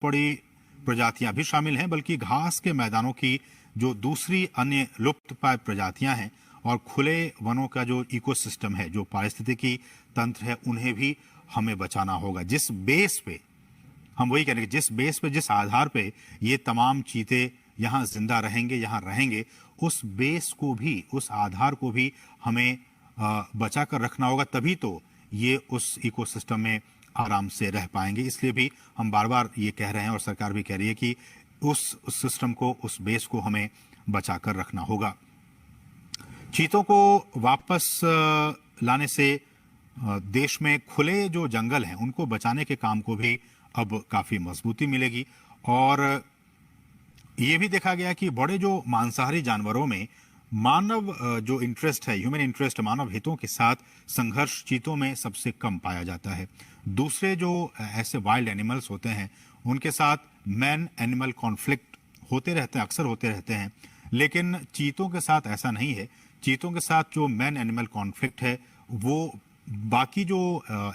बड़ी प्रजातियां भी शामिल हैं, बल्कि घास के मैदानों की जो दूसरी अन्य लुप्तप्राय प्रजातियां हैं और खुले वनों का जो इकोसिस्टम है, जो पारिस्थितिकी तंत्र है, उन्हें भी हमें बचाना होगा। जिस बेस पे हम वही कह रहे हैं, जिस बेस पे, जिस आधार पे ये तमाम चीते यहाँ जिंदा रहेंगे, यहाँ रहेंगे, उस बेस को भी, उस आधार को भी हमें बचा कर रखना होगा। तभी तो ये उस इकोसिस्टम में आराम से रह पाएंगे। इसलिए भी हम बार बार ये कह रहे हैं और सरकार भी कह रही है कि उस सिस्टम को, उस बेस को हमें बचा कर रखना होगा। चीतों को वापस लाने से देश में खुले जो जंगल हैं उनको बचाने के काम को भी अब काफी मजबूती मिलेगी। और ये भी देखा गया कि बड़े जो मांसाहारी जानवरों में मानव जो इंटरेस्ट है, ह्यूमन इंटरेस्ट, मानव हितों के साथ संघर्ष चीतों में सबसे कम पाया जाता है। दूसरे जो ऐसे वाइल्ड एनिमल्स होते हैं उनके साथ मैन एनिमल कॉन्फ्लिक्ट होते रहते हैं, अक्सर होते रहते हैं, लेकिन चीतों के साथ ऐसा नहीं है। चीतों के साथ जो मैन एनिमल कॉन्फ्लिक्ट है वो बाकी जो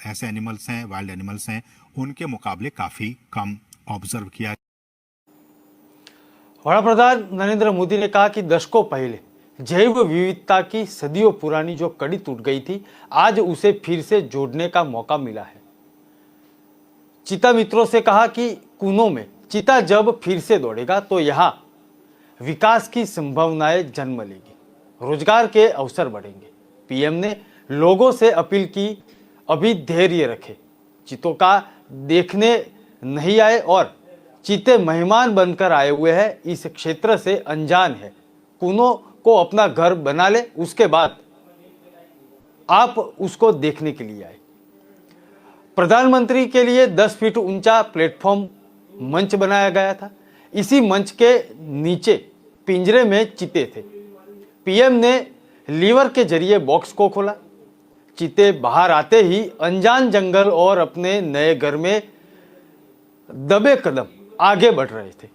ऐसे एनिमल्स हैं, वाइल्ड एनिमल्स हैं, उनके मुकाबले काफी कम ऑब्जर्व किया। वडाप्रधान नरेंद्र मोदी ने कहा कि दशकों पहले जैव विविधता की सदियों पुरानी जो कड़ी टूट गई थी, आज उसे फिर से जोड़ने का मौका मिला है। चीता मित्रों से कहा कि कुनों में चीता जब फिर से दौड़ेगा तो यहाँ विकास की संभावनाएं जन्म लेगी, रोजगार के अवसर बढ़ेंगे। पीएम ने लोगों से अपील की, अभी धैर्य रखें, चीतों का देखने नहीं आए और चीते मेहमान बनकर आए हुए हैं, इस क्षेत्र से अनजान है, कुनों को अपना घर बना ले, उसके बाद आप उसको देखने के लिए आए। प्रधानमंत्री के लिए 10 फीट ऊंचा प्लेटफॉर्म मंच बनाया गया था। इसी मंच के नीचे पिंजरे में चीते थे। पीएम ने लीवर के जरिए बॉक्स को खोला। चीते बाहर आते ही अनजान जंगल और अपने नए घर में दबे कदम आगे बढ़ रहे थे।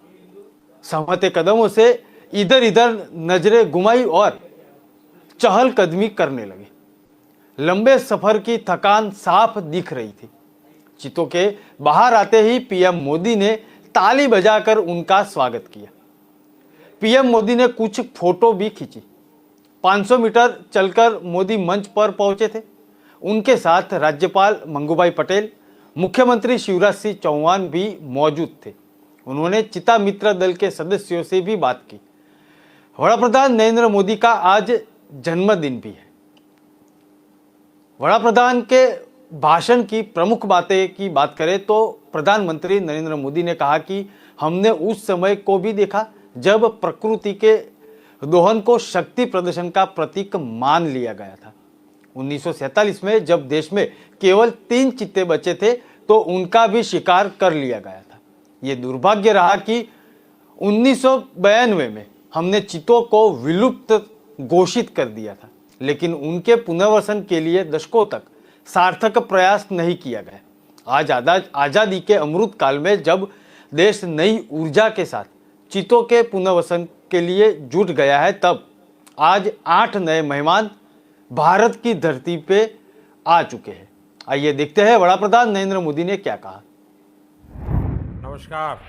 सहमते कदमों से इधर इधर नजरें घुमाई और चहलकदमी करने लगे। लंबे सफर की थकान साफ दिख रही थी। चीतों के बाहर आते ही पीएम मोदी ने ताली बजाकर उनका स्वागत किया। पीएम मोदी ने कुछ फोटो भी खींची। 500 मीटर चलकर मोदी मंच पर पहुंचे थे। उनके साथ राज्यपाल मंगूभाई पटेल, मुख्यमंत्री शिवराज सिंह चौहान भी मौजूद थे। उन्होंने चीता मित्र दल के सदस्यों से भी बात की। वडाप्रधान नरेंद्र मोदी का आज जन्मदिन भी है। वडाप्रधान के भाषण की प्रमुख बातें की बात करें तो प्रधानमंत्री नरेंद्र मोदी ने कहा कि हमने उस समय को भी देखा जब प्रकृति के दोहन को शक्ति प्रदर्शन का प्रतीक मान लिया गया था। 1947 में जब देश में केवल 3 चीते बचे थे तो उनका भी शिकार कर लिया गया था। ये दुर्भाग्य रहा कि 1992 में हमने चीतों को विलुप्त घोषित कर दिया था, लेकिन उनके पुनर्वसन के लिए दशकों तक सार्थक प्रयास नहीं किया गया। आज आजादी के अमृत काल में जब देश नई ऊर्जा के साथ चीतों के पुनर्वसन के लिए जुट गया है, तब आज 8 नए मेहमान भारत की धरती पे आ चुके हैं। आइए देखते हैं वडाप्रधान नरेंद्र मोदी ने क्या कहा। नमस्कार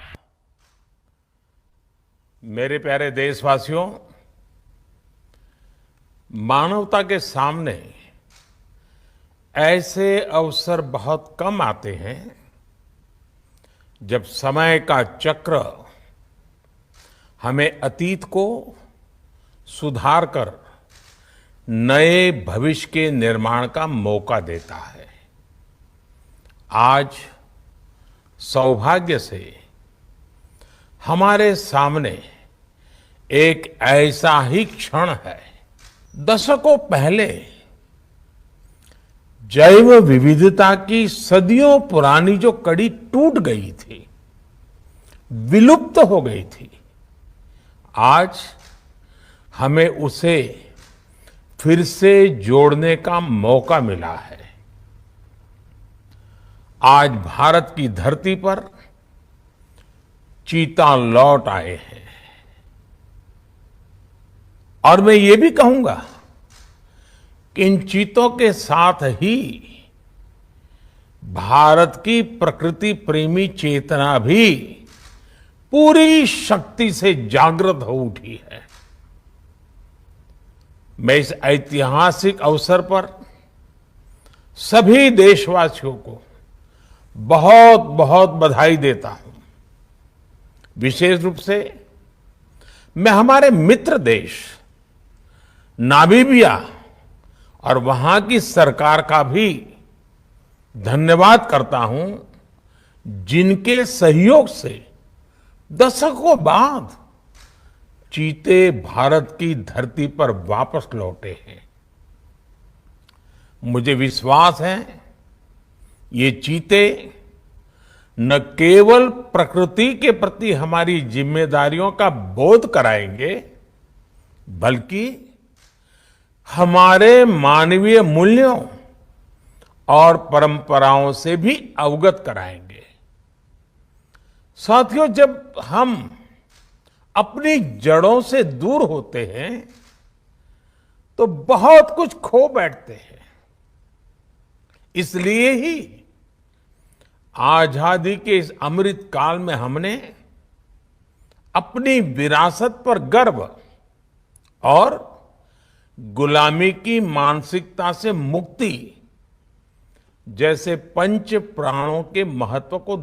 मेरे प्यारे देशवासियों, मानवता के सामने ऐसे अवसर बहुत कम आते हैं जब समय का चक्र हमें अतीत को सुधार कर नए भविष्य के निर्माण का मौका देता है। आज सौभाग्य से हमारे सामने एक ऐसा ही क्षण है। दशकों पहले जैव विविधता की सदियों पुरानी जो कड़ी टूट गई थी, विलुप्त हो गई थी, आज हमें उसे फिर से जोड़ने का मौका मिला है। आज भारत की धरती पर चीता लौट आए हैं और मैं ये भी कहूंगा कि इन चीतों के साथ ही भारत की प्रकृति प्रेमी चेतना भी पूरी शक्ति से जागृत हो उठी है। मैं इस ऐतिहासिक अवसर पर सभी देशवासियों को बहुत बहुत बधाई देता हूं। विशेष रूप से मैं हमारे मित्र देश नामीबिया और वहां की सरकार का भी धन्यवाद करता हूं, जिनके सहयोग से दशकों बाद चीते भारत की धरती पर वापस लौटे हैं। मुझे विश्वास है ये चीते न केवल प्रकृति के प्रति हमारी जिम्मेदारियों का बोध कराएंगे, बल्कि हमारे मानवीय मूल्यों और परंपराओं से भी अवगत कराएंगे। साथियों, जब हम अपनी जड़ों से दूर होते हैं तो बहुत कुछ खो बैठते हैं। इसलिए ही आजादी के इस अमृत काल में हमने अपनी विरासत पर गर्व और गुलामी की मानसिकता से मुक्ति जैसे पंच प्राणों के महत्व को